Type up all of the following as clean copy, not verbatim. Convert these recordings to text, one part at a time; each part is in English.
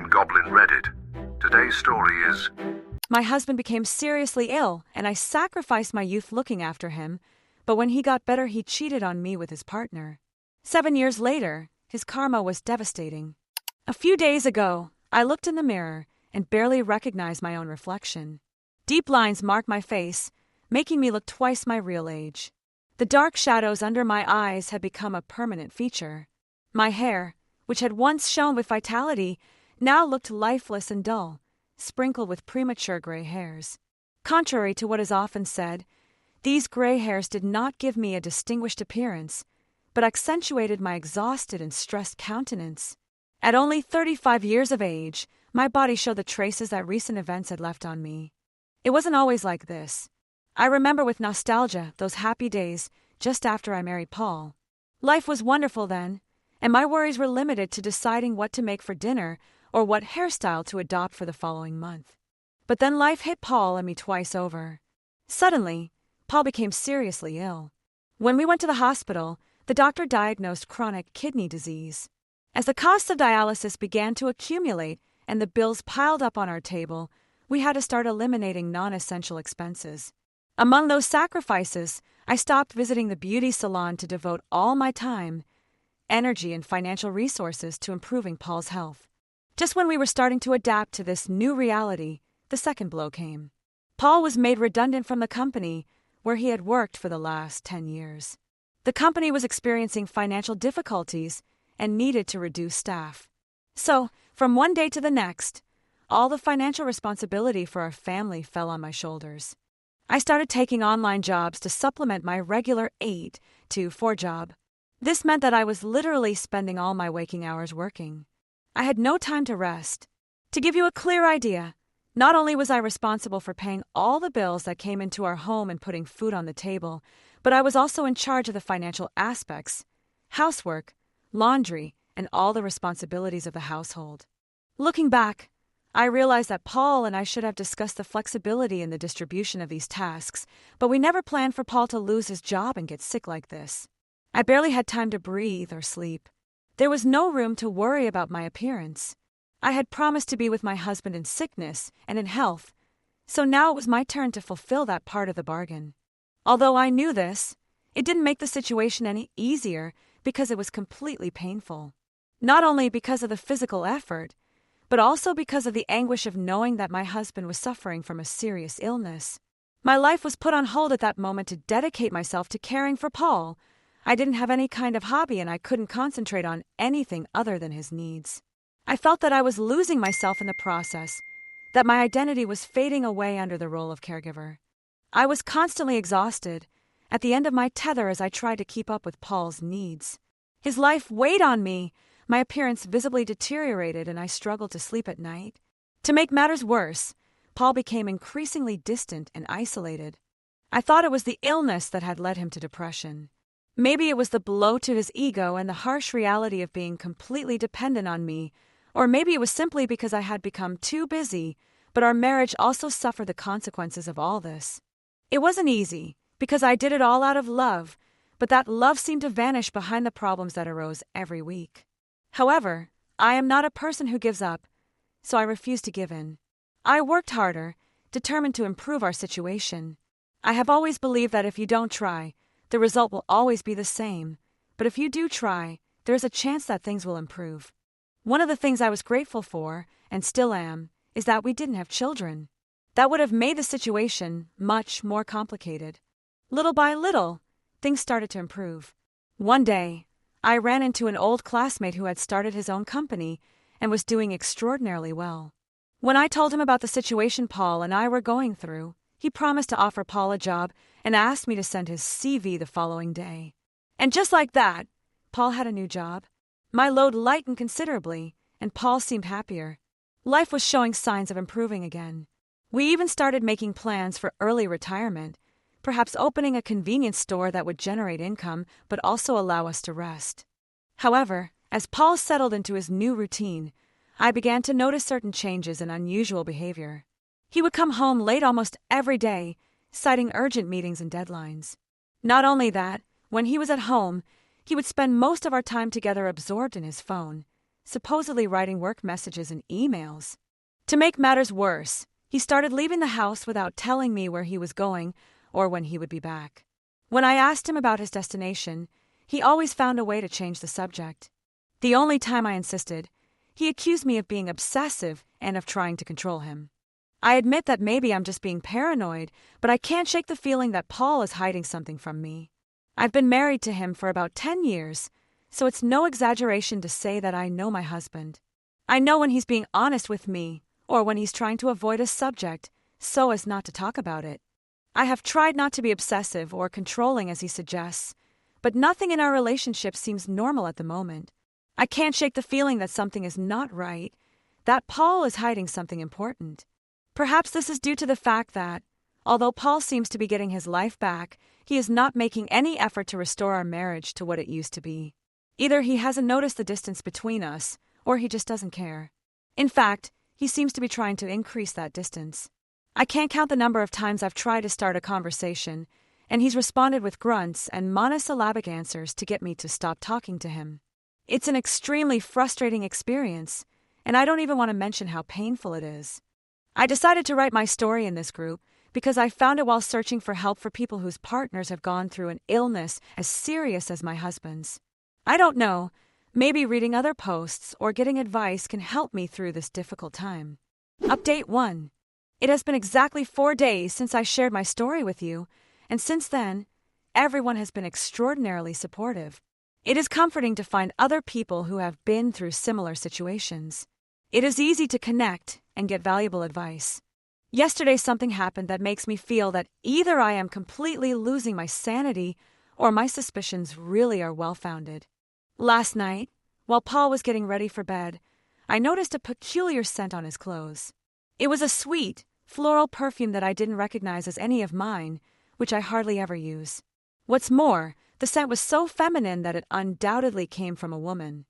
Goblin Reddit. Today's story is... My husband became seriously ill, and I sacrificed my youth looking after him, but when he got better, he cheated on me with his partner. 7 years later, his karma was devastating. A few days ago, I looked in the mirror and barely recognized my own reflection. Deep lines marked my face, making me look twice my real age. The dark shadows under my eyes had become a permanent feature. My hair, which had once shone with vitality, now looked lifeless and dull, sprinkled with premature gray hairs. Contrary to what is often said, these gray hairs did not give me a distinguished appearance, but accentuated my exhausted and stressed countenance. At only 35 years of age, my body showed the traces that recent events had left on me. It wasn't always like this. I remember with nostalgia those happy days just after I married Paul. Life was wonderful then, and my worries were limited to deciding what to make for dinner or what hairstyle to adopt for the following month. But then life hit Paul and me twice over. Suddenly, Paul became seriously ill. When we went to the hospital, the doctor diagnosed chronic kidney disease. As the costs of dialysis began to accumulate and the bills piled up on our table, we had to start eliminating non-essential expenses. Among those sacrifices, I stopped visiting the beauty salon to devote all my time, energy, and financial resources to improving Paul's health. Just when we were starting to adapt to this new reality, the second blow came. Paul was made redundant from the company where he had worked for the last 10 years. The company was experiencing financial difficulties and needed to reduce staff. So, from one day to the next, all the financial responsibility for our family fell on my shoulders. I started taking online jobs to supplement my regular 8 to 4 job. This meant that I was literally spending all my waking hours working. I had no time to rest. To give you a clear idea, not only was I responsible for paying all the bills that came into our home and putting food on the table, but I was also in charge of the financial aspects, housework, laundry, and all the responsibilities of the household. Looking back, I realized that Paul and I should have discussed the flexibility in the distribution of these tasks, but we never planned for Paul to lose his job and get sick like this. I barely had time to breathe or sleep. There was no room to worry about my appearance. I had promised to be with my husband in sickness and in health, so now it was my turn to fulfill that part of the bargain. Although I knew this, it didn't make the situation any easier because it was completely painful. Not only because of the physical effort, but also because of the anguish of knowing that my husband was suffering from a serious illness. My life was put on hold at that moment to dedicate myself to caring for Paul. I didn't have any kind of hobby and I couldn't concentrate on anything other than his needs. I felt that I was losing myself in the process, that my identity was fading away under the role of caregiver. I was constantly exhausted, at the end of my tether as I tried to keep up with Paul's needs. His life weighed on me. My appearance visibly deteriorated and I struggled to sleep at night. To make matters worse, Paul became increasingly distant and isolated. I thought it was the illness that had led him to depression. Maybe it was the blow to his ego and the harsh reality of being completely dependent on me, or maybe it was simply because I had become too busy, but our marriage also suffered the consequences of all this. It wasn't easy, because I did it all out of love, but that love seemed to vanish behind the problems that arose every week. However, I am not a person who gives up, so I refused to give in. I worked harder, determined to improve our situation. I have always believed that if you don't try, the result will always be the same, but if you do try, there is a chance that things will improve. One of the things I was grateful for, and still am, is that we didn't have children. That would have made the situation much more complicated. Little by little, things started to improve. One day, I ran into an old classmate who had started his own company and was doing extraordinarily well. When I told him about the situation Paul and I were going through, he promised to offer Paul a job and asked me to send his CV the following day. And just like that, Paul had a new job. My load lightened considerably, and Paul seemed happier. Life was showing signs of improving again. We even started making plans for early retirement, perhaps opening a convenience store that would generate income but also allow us to rest. However, as Paul settled into his new routine, I began to notice certain changes in unusual behavior. He would come home late almost every day, citing urgent meetings and deadlines. Not only that, when he was at home, he would spend most of our time together absorbed in his phone, supposedly writing work messages and emails. To make matters worse, he started leaving the house without telling me where he was going or when he would be back. When I asked him about his destination, he always found a way to change the subject. The only time I insisted, he accused me of being obsessive and of trying to control him. I admit that maybe I'm just being paranoid, but I can't shake the feeling that Paul is hiding something from me. I've been married to him for about 10 years, so it's no exaggeration to say that I know my husband. I know when he's being honest with me, or when he's trying to avoid a subject so as not to talk about it. I have tried not to be obsessive or controlling as he suggests, but nothing in our relationship seems normal at the moment. I can't shake the feeling that something is not right, that Paul is hiding something important. Perhaps this is due to the fact that, although Paul seems to be getting his life back, he is not making any effort to restore our marriage to what it used to be. Either he hasn't noticed the distance between us, or he just doesn't care. In fact, he seems to be trying to increase that distance. I can't count the number of times I've tried to start a conversation, and he's responded with grunts and monosyllabic answers to get me to stop talking to him. It's an extremely frustrating experience, and I don't even want to mention how painful it is. I decided to write my story in this group because I found it while searching for help for people whose partners have gone through an illness as serious as my husband's. I don't know, maybe reading other posts or getting advice can help me through this difficult time. Update 1. It has been exactly 4 days since I shared my story with you, and since then, everyone has been extraordinarily supportive. It is comforting to find other people who have been through similar situations. It is easy to connect and get valuable advice. Yesterday something happened that makes me feel that either I am completely losing my sanity or my suspicions really are well-founded. Last night, while Paul was getting ready for bed, I noticed a peculiar scent on his clothes. It was a sweet, floral perfume that I didn't recognize as any of mine, which I hardly ever use. What's more, the scent was so feminine that it undoubtedly came from a woman.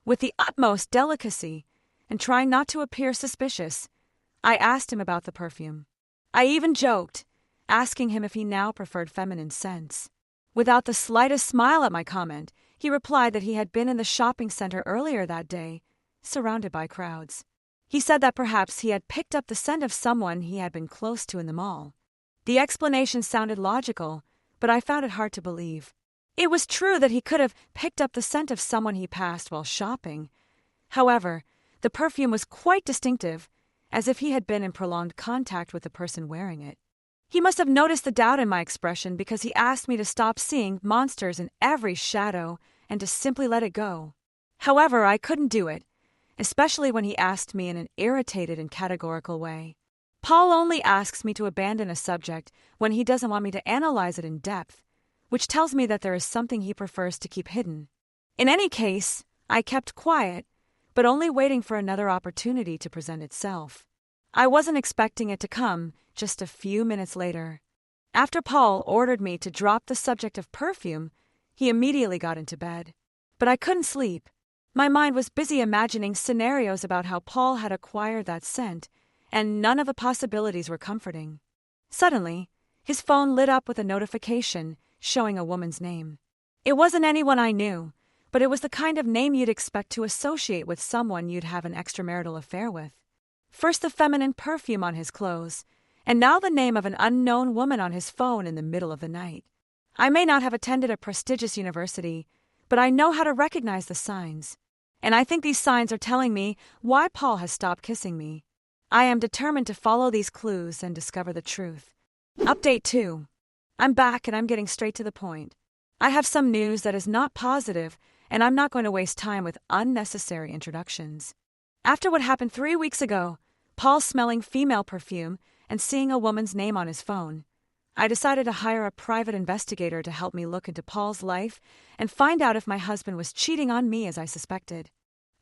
With the utmost delicacy, and trying not to appear suspicious, I asked him about the perfume. I even joked, asking him if he now preferred feminine scents. Without the slightest smile at my comment, he replied that he had been in the shopping center earlier that day, surrounded by crowds. He said that perhaps he had picked up the scent of someone he had been close to in the mall. The explanation sounded logical, but I found it hard to believe. It was true that he could have picked up the scent of someone he passed while shopping. However, the perfume was quite distinctive, as if he had been in prolonged contact with the person wearing it. He must have noticed the doubt in my expression because he asked me to stop seeing monsters in every shadow and to simply let it go. However, I couldn't do it, especially when he asked me in an irritated and categorical way. Paul only asks me to abandon a subject when he doesn't want me to analyze it in depth, which tells me that there is something he prefers to keep hidden. In any case, I kept quiet, but only waiting for another opportunity to present itself. I wasn't expecting it to come just a few minutes later. After Paul ordered me to drop the subject of perfume, he immediately got into bed. But I couldn't sleep. My mind was busy imagining scenarios about how Paul had acquired that scent, and none of the possibilities were comforting. Suddenly, his phone lit up with a notification showing a woman's name. It wasn't anyone I knew, but it was the kind of name you'd expect to associate with someone you'd have an extramarital affair with. First the feminine perfume on his clothes, and now the name of an unknown woman on his phone in the middle of the night. I may not have attended a prestigious university, but I know how to recognize the signs. And I think these signs are telling me why Paul has stopped kissing me. I am determined to follow these clues and discover the truth. Update 2. I'm back and I'm getting straight to the point. I have some news that is not positive, and I'm not going to waste time with unnecessary introductions. After what happened 3 weeks ago, Paul smelling female perfume and seeing a woman's name on his phone, I decided to hire a private investigator to help me look into Paul's life and find out if my husband was cheating on me as I suspected.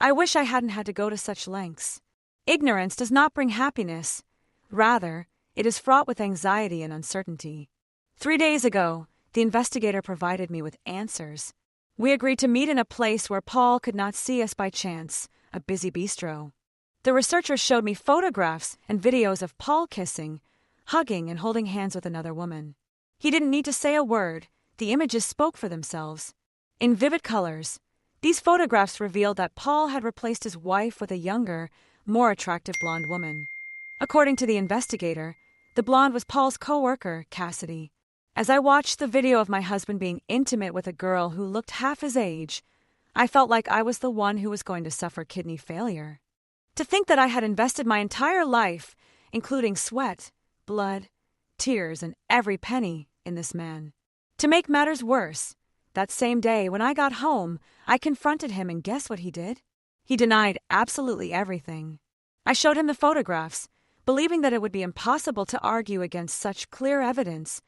I wish I hadn't had to go to such lengths. Ignorance does not bring happiness. Rather, it is fraught with anxiety and uncertainty. 3 days ago, the investigator provided me with answers. We agreed to meet in a place where Paul could not see us by chance, a busy bistro. The researcher showed me photographs and videos of Paul kissing, hugging and holding hands with another woman. He didn't need to say a word. The images spoke for themselves. In vivid colors, These photographs revealed that Paul had replaced his wife with a younger, more attractive blonde woman. According to the investigator, the blonde was Paul's co-worker, Cassidy. As I watched the video of my husband being intimate with a girl who looked half his age, I felt like I was the one who was going to suffer kidney failure. To think that I had invested my entire life, including sweat, blood, tears, and every penny, in this man. To make matters worse, that same day when I got home, I confronted him, and guess what he did? He denied absolutely everything. I showed him the photographs, believing that it would be impossible to argue against such clear evidence,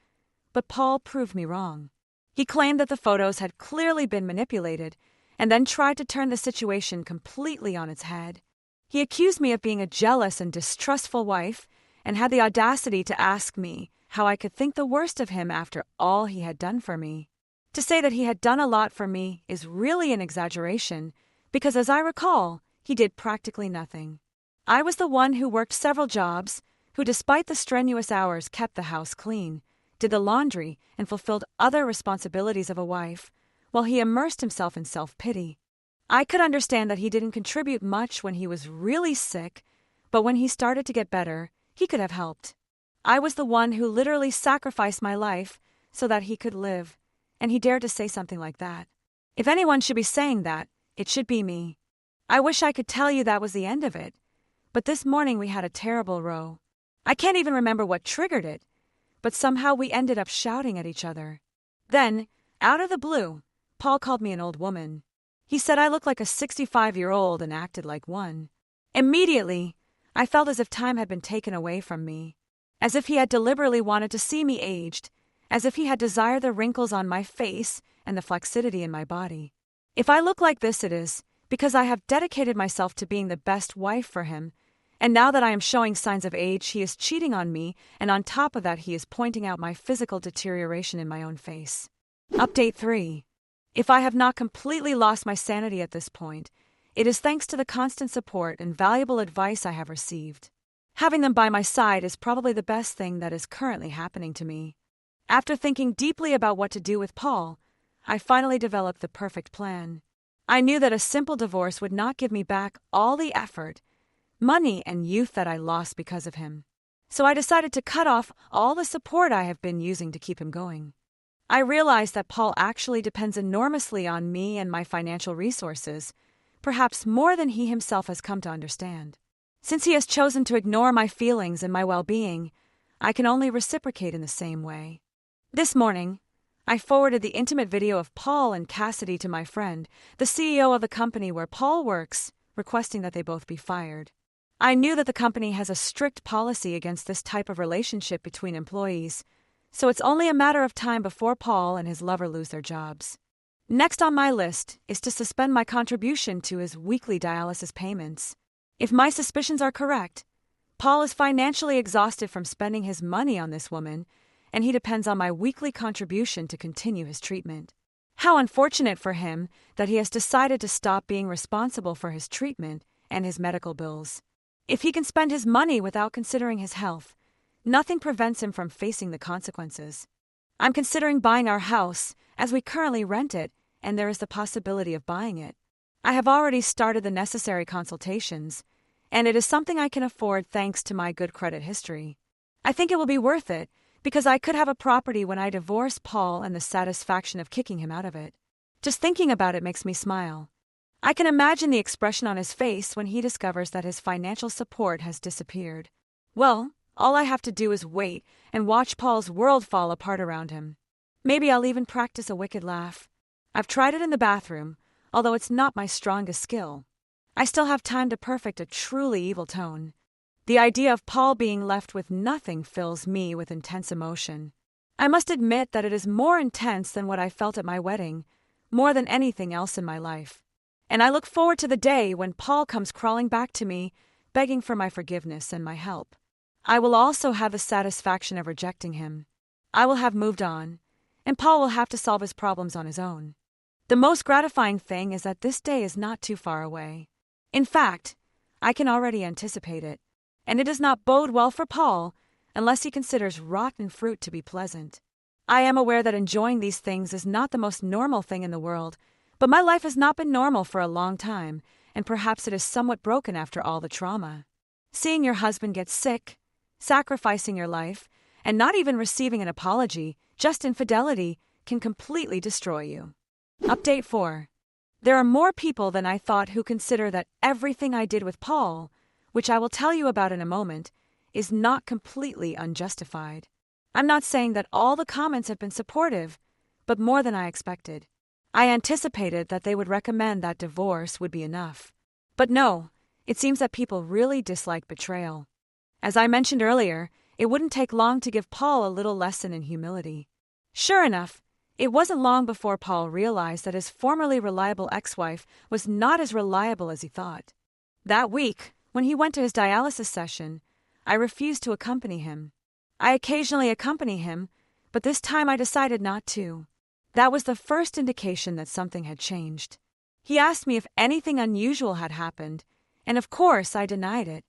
but Paul proved me wrong. He claimed that the photos had clearly been manipulated, and then tried to turn the situation completely on its head. He accused me of being a jealous and distrustful wife, and had the audacity to ask me how I could think the worst of him after all he had done for me. To say that he had done a lot for me is really an exaggeration, because as I recall, he did practically nothing. I was the one who worked several jobs, who despite the strenuous hours kept the house clean, did the laundry, and fulfilled other responsibilities of a wife, while he immersed himself in self-pity. I could understand that he didn't contribute much when he was really sick, but when he started to get better, he could have helped. I was the one who literally sacrificed my life so that he could live, and he dared to say something like that. If anyone should be saying that, it should be me. I wish I could tell you that was the end of it, but this morning we had a terrible row. I can't even remember what triggered it, but somehow we ended up shouting at each other. Then, out of the blue, Paul called me an old woman. He said I looked like a 65-year-old and acted like one. Immediately, I felt as if time had been taken away from me, as if he had deliberately wanted to see me aged, as if he had desired the wrinkles on my face and the flexity in my body. If I look like this, it is because I have dedicated myself to being the best wife for him, and now that I am showing signs of age, he is cheating on me, and on top of that he is pointing out my physical deterioration in my own face. Update 3. If I have not completely lost my sanity at this point, it is thanks to the constant support and valuable advice I have received. Having them by my side is probably the best thing that is currently happening to me. After thinking deeply about what to do with Paul, I finally developed the perfect plan. I knew that a simple divorce would not give me back all the effort, money, and youth that I lost because of him. So I decided to cut off all the support I have been using to keep him going. I realized that Paul actually depends enormously on me and my financial resources, perhaps more than he himself has come to understand. Since he has chosen to ignore my feelings and my well-being, I can only reciprocate in the same way. This morning, I forwarded the intimate video of Paul and Cassidy to my friend, the CEO of the company where Paul works, requesting that they both be fired. I knew that the company has a strict policy against this type of relationship between employees, so it's only a matter of time before Paul and his lover lose their jobs. Next on my list is to suspend my contribution to his weekly dialysis payments. If my suspicions are correct, Paul is financially exhausted from spending his money on this woman, and he depends on my weekly contribution to continue his treatment. How unfortunate for him that he has decided to stop being responsible for his treatment and his medical bills. If he can spend his money without considering his health, nothing prevents him from facing the consequences. I'm considering buying our house, as we currently rent it, and there is the possibility of buying it. I have already started the necessary consultations, and it is something I can afford thanks to my good credit history. I think it will be worth it, because I could have a property when I divorce Paul and the satisfaction of kicking him out of it. Just thinking about it makes me smile. I can imagine the expression on his face when he discovers that his financial support has disappeared. Well, all I have to do is wait and watch Paul's world fall apart around him. Maybe I'll even practice a wicked laugh. I've tried it in the bathroom, although it's not my strongest skill. I still have time to perfect a truly evil tone. The idea of Paul being left with nothing fills me with intense emotion. I must admit that it is more intense than what I felt at my wedding, more than anything else in my life. And I look forward to the day when Paul comes crawling back to me, begging for my forgiveness and my help. I will also have the satisfaction of rejecting him. I will have moved on, and Paul will have to solve his problems on his own. The most gratifying thing is that this day is not too far away. In fact, I can already anticipate it, and it does not bode well for Paul unless he considers rotten fruit to be pleasant. I am aware that enjoying these things is not the most normal thing in the world, But my life has not been normal for a long time, and perhaps it is somewhat broken after all the trauma. Seeing your husband get sick, sacrificing your life, and not even receiving an apology, just infidelity, can completely destroy you. Update 4. There are more people than I thought who consider that everything I did with Paul, which I will tell you about in a moment, is not completely unjustified. I'm not saying that all the comments have been supportive, but more than I expected. I anticipated that they would recommend that divorce would be enough. But no, it seems that people really dislike betrayal. As I mentioned earlier, it wouldn't take long to give Paul a little lesson in humility. Sure enough, it wasn't long before Paul realized that his formerly reliable ex-wife was not as reliable as he thought. That week, when he went to his dialysis session, I refused to accompany him. I occasionally accompany him, but this time I decided not to. That was the first indication that something had changed. He asked me if anything unusual had happened, and of course I denied it.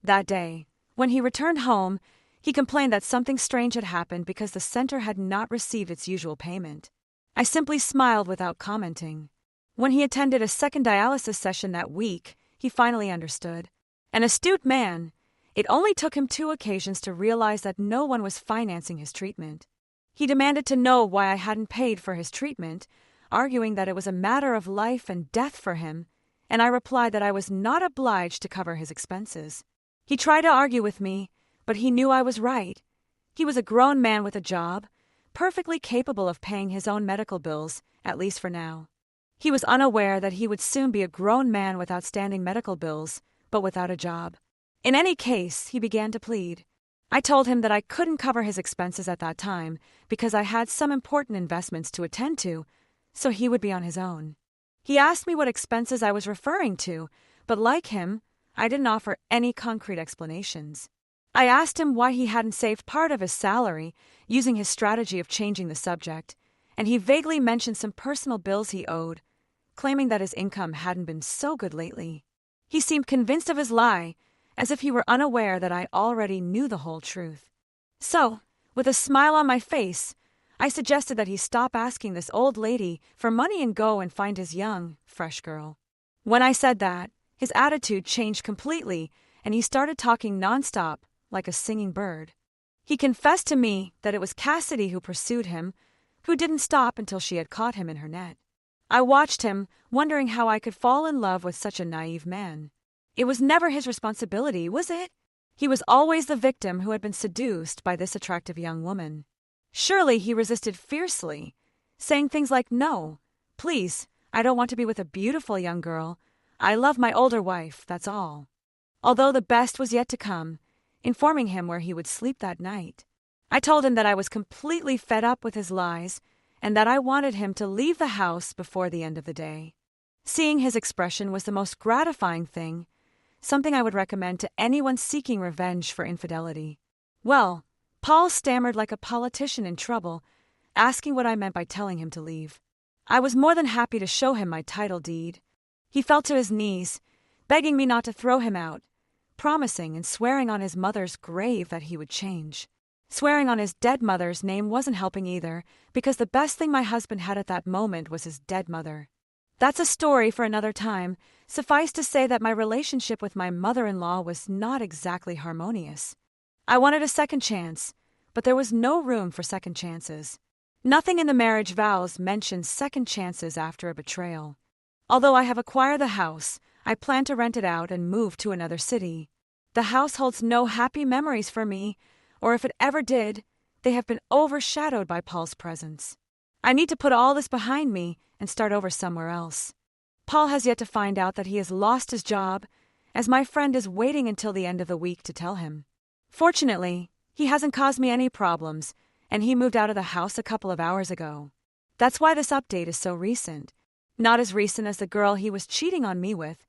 That day, when he returned home, he complained that something strange had happened because the center had not received its usual payment. I simply smiled without commenting. When he attended a second dialysis session that week, he finally understood. An astute man, it only took him 2 occasions to realize that no one was financing his treatment. He demanded to know why I hadn't paid for his treatment, arguing that it was a matter of life and death for him, and I replied that I was not obliged to cover his expenses. He tried to argue with me, but he knew I was right. He was a grown man with a job, perfectly capable of paying his own medical bills, at least for now. He was unaware that he would soon be a grown man with outstanding medical bills, but without a job. In any case, he began to plead. I told him that I couldn't cover his expenses at that time because I had some important investments to attend to, so he would be on his own. He asked me what expenses I was referring to, but like him, I didn't offer any concrete explanations. I asked him why he hadn't saved part of his salary using his strategy of changing the subject, and he vaguely mentioned some personal bills he owed, claiming that his income hadn't been so good lately. He seemed convinced of his lie, as if he were unaware that I already knew the whole truth. So, with a smile on my face, I suggested that he stop asking this old lady for money and go and find his young, fresh girl. When I said that, his attitude changed completely, and he started talking nonstop, like a singing bird. He confessed to me that it was Cassidy who pursued him, who didn't stop until she had caught him in her net. I watched him, wondering how I could fall in love with such a naive man. It was never his responsibility, was it? He was always the victim who had been seduced by this attractive young woman. Surely he resisted fiercely, saying things like, "No, please, I don't want to be with a beautiful young girl. I love my older wife, that's all." Although the best was yet to come, informing him where he would sleep that night. I told him that I was completely fed up with his lies and that I wanted him to leave the house before the end of the day. Seeing his expression was the most gratifying thing, something I would recommend to anyone seeking revenge for infidelity. Well, Paul stammered like a politician in trouble, asking what I meant by telling him to leave. I was more than happy to show him my title deed. He fell to his knees, begging me not to throw him out, promising and swearing on his mother's grave that he would change. Swearing on his dead mother's name wasn't helping either, because the best thing my husband had at that moment was his dead mother. That's a story for another time. Suffice to say that my relationship with my mother-in-law was not exactly harmonious. I wanted a second chance, but there was no room for second chances. Nothing in the marriage vows mentions second chances after a betrayal. Although I have acquired the house, I plan to rent it out and move to another city. The house holds no happy memories for me, or if it ever did, they have been overshadowed by Paul's presence. I need to put all this behind me and start over somewhere else. Paul has yet to find out that he has lost his job, as my friend is waiting until the end of the week to tell him. Fortunately, he hasn't caused me any problems, and he moved out of the house a couple of hours ago. That's why this update is so recent. Not as recent as the girl he was cheating on me with,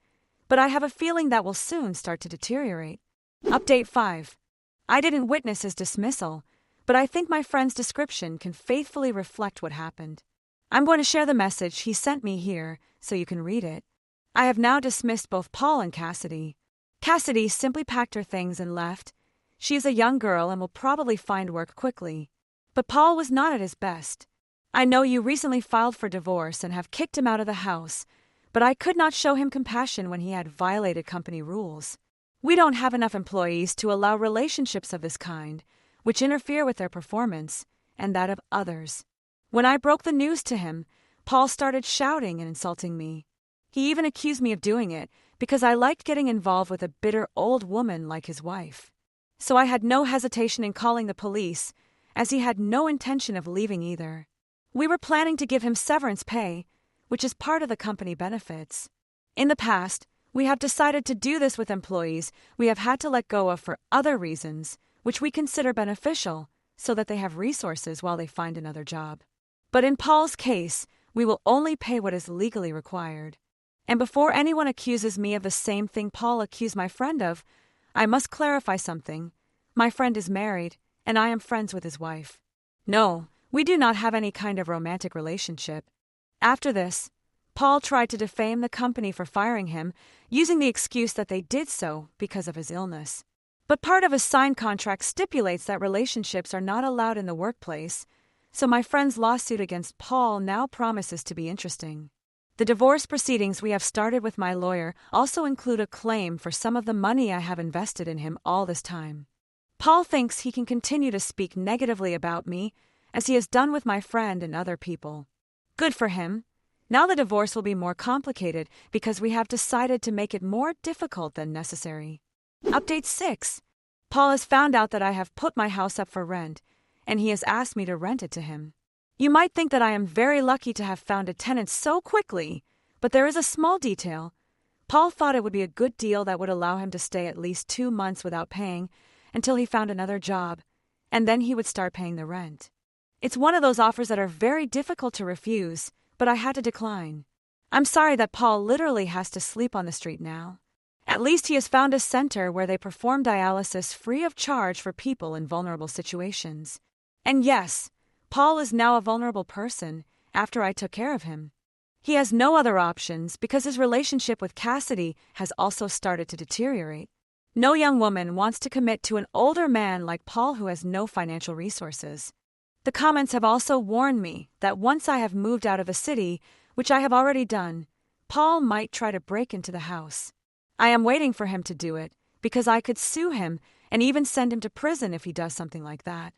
but I have a feeling that will soon start to deteriorate. Update 5. I didn't witness his dismissal, but I think my friend's description can faithfully reflect what happened. I'm going to share the message he sent me here so you can read it. I have now dismissed both Paul and Cassidy. Cassidy simply packed her things and left. She is a young girl and will probably find work quickly. But Paul was not at his best. I know you recently filed for divorce and have kicked him out of the house, but I could not show him compassion when he had violated company rules. We don't have enough employees to allow relationships of this kind, which interfere with their performance and that of others. When I broke the news to him, Paul started shouting and insulting me. He even accused me of doing it because I liked getting involved with a bitter old woman like his wife. So I had no hesitation in calling the police, as he had no intention of leaving either. We were planning to give him severance pay, which is part of the company benefits. In the past, we have decided to do this with employees we have had to let go of for other reasons, which we consider beneficial, so that they have resources while they find another job. But in Paul's case, we will only pay what is legally required. And before anyone accuses me of the same thing Paul accused my friend of, I must clarify something. My friend is married, and I am friends with his wife. No, we do not have any kind of romantic relationship. After this, Paul tried to defame the company for firing him, using the excuse that they did so because of his illness. But part of his signed contract stipulates that relationships are not allowed in the workplace, so my friend's lawsuit against Paul now promises to be interesting. The divorce proceedings we have started with my lawyer also include a claim for some of the money I have invested in him all this time. Paul thinks he can continue to speak negatively about me, as he has done with my friend and other people. Good for him. Now the divorce will be more complicated because we have decided to make it more difficult than necessary. Update 6. Paul has found out that I have put my house up for rent, and he has asked me to rent it to him. You might think that I am very lucky to have found a tenant so quickly, but there is a small detail. Paul thought it would be a good deal that would allow him to stay at least 2 months without paying until he found another job, and then he would start paying the rent. It's one of those offers that are very difficult to refuse, but I had to decline. I'm sorry that Paul literally has to sleep on the street now. At least he has found a center where they perform dialysis free of charge for people in vulnerable situations. And yes, Paul is now a vulnerable person after I took care of him. He has no other options because his relationship with Cassidy has also started to deteriorate. No young woman wants to commit to an older man like Paul who has no financial resources. The comments have also warned me that once I have moved out of the city, which I have already done, Paul might try to break into the house. I am waiting for him to do it because I could sue him and even send him to prison if he does something like that.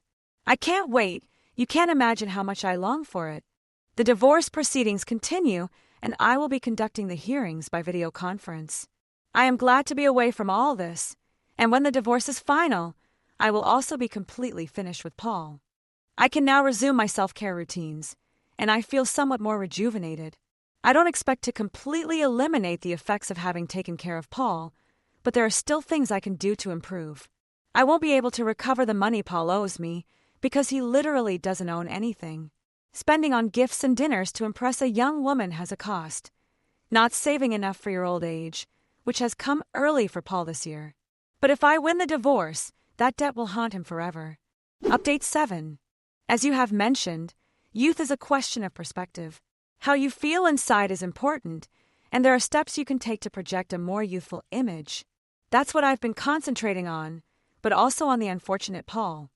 I can't wait. You can't imagine how much I long for it. The divorce proceedings continue, and I will be conducting the hearings by video conference. I am glad to be away from all this, and when the divorce is final, I will also be completely finished with Paul. I can now resume my self-care routines, and I feel somewhat more rejuvenated. I don't expect to completely eliminate the effects of having taken care of Paul, but there are still things I can do to improve. I won't be able to recover the money Paul owes me, because he literally doesn't own anything. Spending on gifts and dinners to impress a young woman has a cost. Not saving enough for your old age, which has come early for Paul this year. But if I win the divorce, that debt will haunt him forever. Update 7. As you have mentioned, youth is a question of perspective. How you feel inside is important, and there are steps you can take to project a more youthful image. That's what I've been concentrating on, but also on the unfortunate Paul.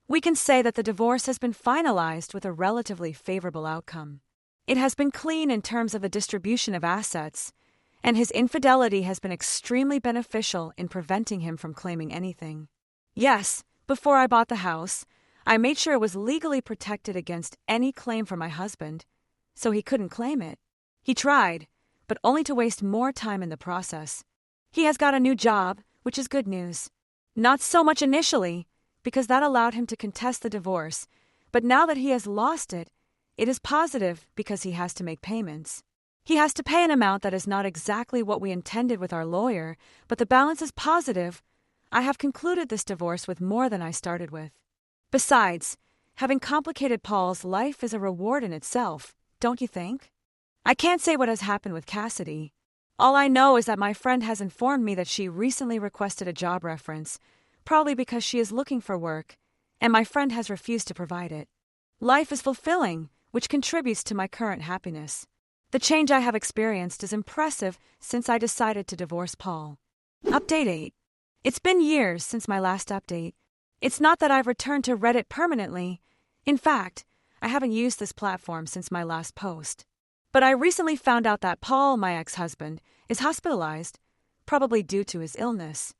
We can say that the divorce has been finalized with a relatively favorable outcome. It has been clean in terms of the distribution of assets, and his infidelity has been extremely beneficial in preventing him from claiming anything. Yes, before I bought the house, I made sure it was legally protected against any claim from my husband, so he couldn't claim it. He tried, but only to waste more time in the process. He has got a new job, which is good news. Not so much initially, because that allowed him to contest the divorce, but now that he has lost it, it is positive because he has to make payments. He has to pay an amount that is not exactly what we intended with our lawyer, but the balance is positive. I have concluded this divorce with more than I started with. Besides, having complicated Paul's life is a reward in itself, don't you think? I can't say what has happened with Cassidy. All I know is that my friend has informed me that she recently requested a job reference, probably because she is looking for work, and my friend has refused to provide it. Life is fulfilling, which contributes to my current happiness. The change I have experienced is impressive since I decided to divorce Paul. Update 8. It's been years since my last update. It's not that I've returned to Reddit permanently. In fact, I haven't used this platform since my last post. But I recently found out that Paul, my ex-husband, is hospitalized, probably due to his illness.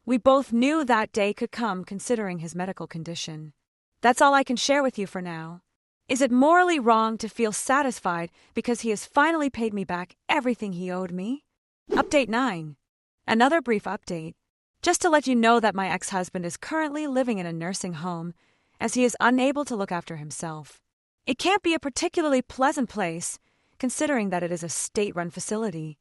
We both knew that day could come considering his medical condition. That's all I can share with you for now. Is it morally wrong to feel satisfied because he has finally paid me back everything he owed me? Update 9. Another brief update. Just to let you know that my ex-husband is currently living in a nursing home, as he is unable to look after himself. It can't be a particularly pleasant place, considering that it is a state-run facility.